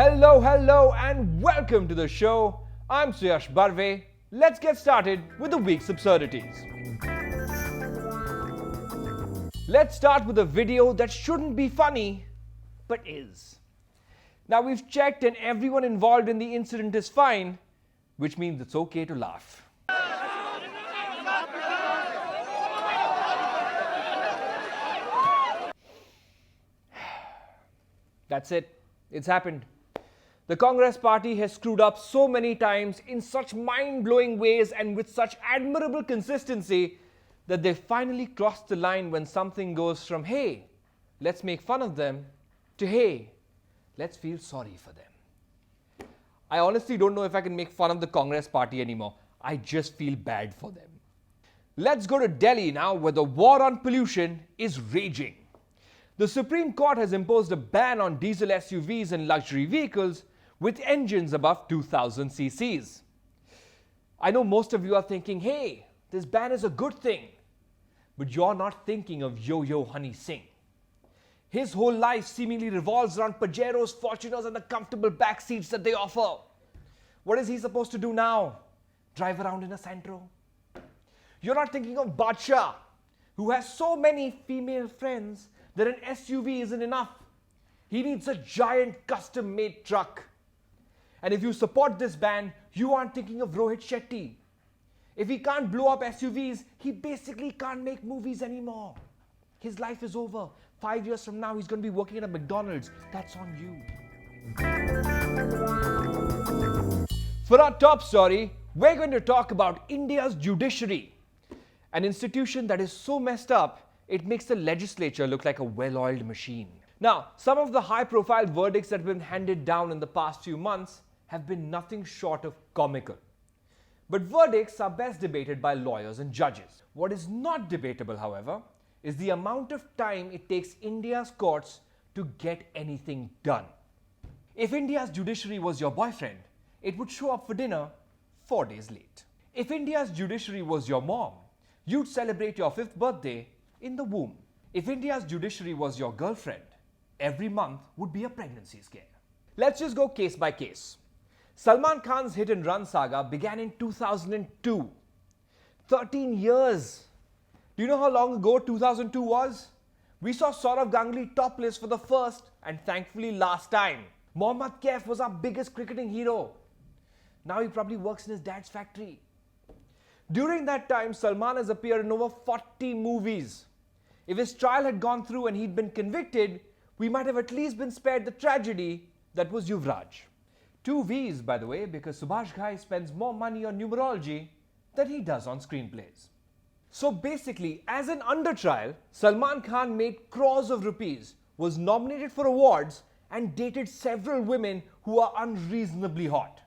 Hello, and welcome to the show. I'm Suyash Barve. Let's get started with the week's absurdities. Let's start with a video that shouldn't be funny, but is. Now, we've checked and everyone involved in the incident is fine, which means it's okay to laugh. That's it. It's happened. The Congress party has screwed up so many times in such mind-blowing ways and with such admirable consistency that they finally crossed the line when something goes from, hey, let's make fun of them, to, hey, let's feel sorry for them. I honestly don't know if I can make fun of the Congress party anymore. I just feel bad for them. Let's go to Delhi now, where the war on pollution is raging. The Supreme Court has imposed a ban on diesel SUVs and luxury vehicles with engines above 2000 cc's. I know most of you are thinking, hey, this ban is a good thing. But you're not thinking of Yo-Yo Honey Singh. His whole life seemingly revolves around Pajeros, Fortuners, and the comfortable back seats that they offer. What is he supposed to do now? Drive around in a Santro? You're not thinking of Badshah, who has so many female friends that an SUV isn't enough. He needs a giant custom-made truck. And if you support this ban, you aren't thinking of Rohit Shetty. If he can't blow up SUVs, he basically can't make movies anymore. His life is over. 5 years from now, he's going to be working at a McDonald's. That's on you. For our top story, we're going to talk about India's judiciary, an institution that is so messed up, it makes the legislature look like a well-oiled machine. Now, some of the high-profile verdicts that have been handed down in the past few months have been nothing short of comical. But verdicts are best debated by lawyers and judges. What is not debatable, however, is the amount of time it takes India's courts to get anything done. If India's judiciary was your boyfriend, it would show up for dinner 4 days late. If India's judiciary was your mom, you'd celebrate your 5th birthday in the womb. If India's judiciary was your girlfriend, every month would be a pregnancy scare. Let's just go case by case. Salman Khan's hit and run saga began in 2002. 13 years. Do you know how long ago 2002 was? We saw Saurav Ganguly topless for the first and thankfully last time. Mohammad Kaif was our biggest cricketing hero. Now he probably works in his dad's factory. During that time, Salman has appeared in over 40 movies. If his trial had gone through and he'd been convicted, we might have at least been spared the tragedy that was Yuvraj. 2 V's, by the way, because Subhash Ghai spends more money on numerology than he does on screenplays. So basically, as an under trial, Salman Khan made crores of rupees, was nominated for awards, and dated several women who are unreasonably hot.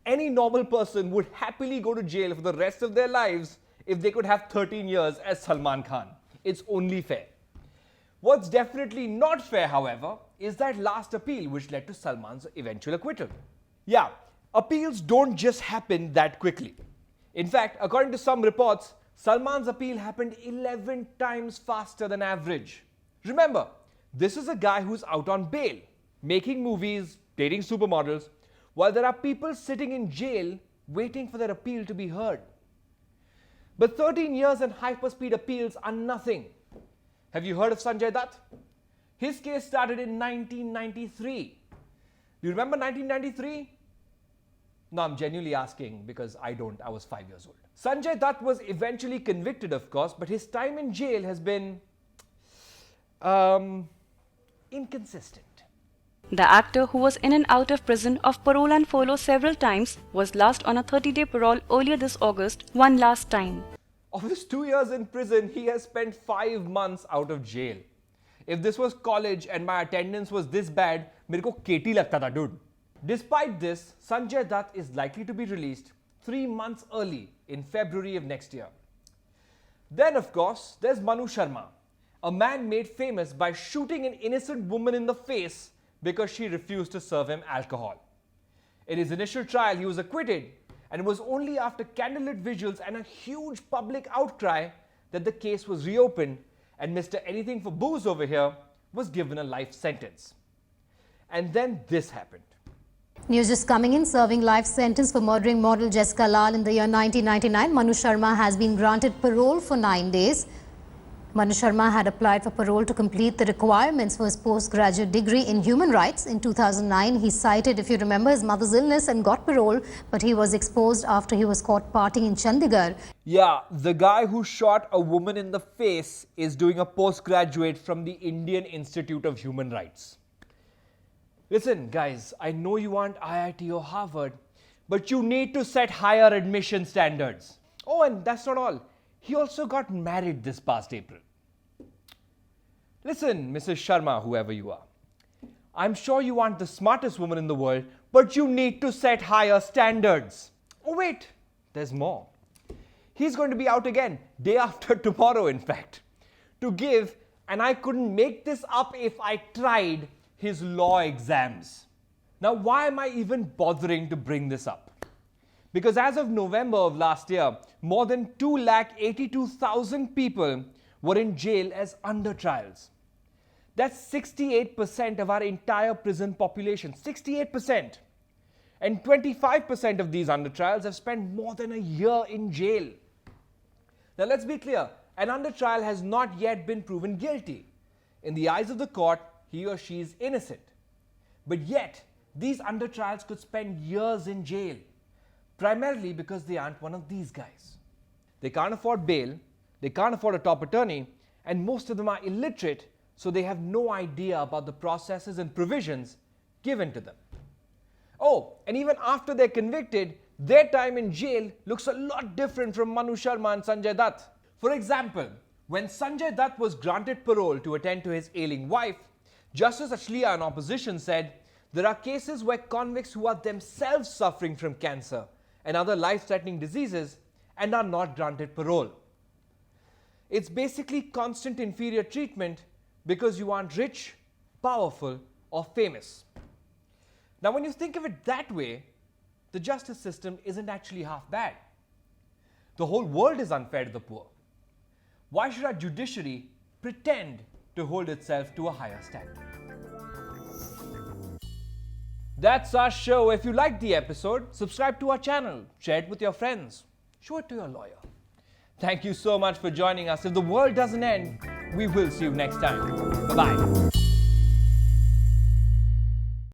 Any normal person would happily go to jail for the rest of their lives if they could have 13 years as Salman Khan. It's only fair. What's definitely not fair, however, is that last appeal which led to Salman's eventual acquittal. Yeah, appeals don't just happen that quickly. In fact, according to some reports, Salman's appeal happened 11 times faster than average. Remember, this is a guy who's out on bail, making movies, dating supermodels, while there are people sitting in jail waiting for their appeal to be heard. But 13 years and hyperspeed appeals are nothing. Have you heard of Sanjay Dutt? His case started in 1993. Do you remember 1993? No, I'm genuinely asking because I don't. I was 5 years old. Sanjay Dutt was eventually convicted, of course, but his time in jail has been inconsistent. The actor, who was in and out of prison of parole and furlough several times, was last on a 30-day parole earlier this August, one last time. Of his 2 years in prison, he has spent 5 months out of jail. If this was college and my attendance was this bad, मेरे को केटी लगता था, dude. Despite this, Sanjay Dutt is likely to be released 3 months early in February of next year. Then, of course, there's Manu Sharma, a man made famous by shooting an innocent woman in the face because she refused to serve him alcohol. In his initial trial, he was acquitted, and it was only after candlelit visuals and a huge public outcry that the case was reopened and Mr. Anything for Booze over here was given a life sentence. And then this happened. News just coming in, serving life sentence for murdering model Jessica Lal in the year 1999. Manu Sharma has been granted parole for 9 days. Manu Sharma had applied for parole to complete the requirements for his postgraduate degree in human rights. In 2009, he cited, if you remember, his mother's illness and got parole, but he was exposed after he was caught partying in Chandigarh. Yeah, the guy who shot a woman in the face is doing a postgraduate from the Indian Institute of Human Rights. Listen, guys, I know you want IIT or Harvard, but you need to set higher admission standards. Oh, and that's not all. He also got married this past April. Listen, Mrs. Sharma, whoever you are, I'm sure you aren't the smartest woman in the world, but you need to set higher standards. Oh, wait, there's more. He's going to be out again, day after tomorrow, in fact, to give, and I couldn't make this up if I tried, his law exams. Now, why am I even bothering to bring this up? Because as of November of last year, more than 282,000 people were in jail as under trials. That's 68% of our entire prison population, 68%. And 25% of these under trials have spent more than a year in jail. Now let's be clear, an under trial has not yet been proven guilty. In the eyes of the court, he or she is innocent. But yet, these under trials could spend years in jail, primarily because they aren't one of these guys. They can't afford bail, they can't afford a top attorney, and most of them are illiterate, so they have no idea about the processes and provisions given to them. Oh, and even after they're convicted, their time in jail looks a lot different from Manu Sharma and Sanjay Dutt. For example, when Sanjay Dutt was granted parole to attend to his ailing wife, Justice Achlia in opposition said, there are cases where convicts who are themselves suffering from cancer and other life-threatening diseases and are not granted parole. It's basically constant inferior treatment because you aren't rich, powerful, or famous. Now, when you think of it that way, the justice system isn't actually half bad. The whole world is unfair to the poor. Why should our judiciary pretend to hold itself to a higher standard? That's our show. If you liked the episode, subscribe to our channel, share it with your friends, show it to your lawyer. Thank you so much for joining us. If the world doesn't end, we will see you next time. Bye-bye.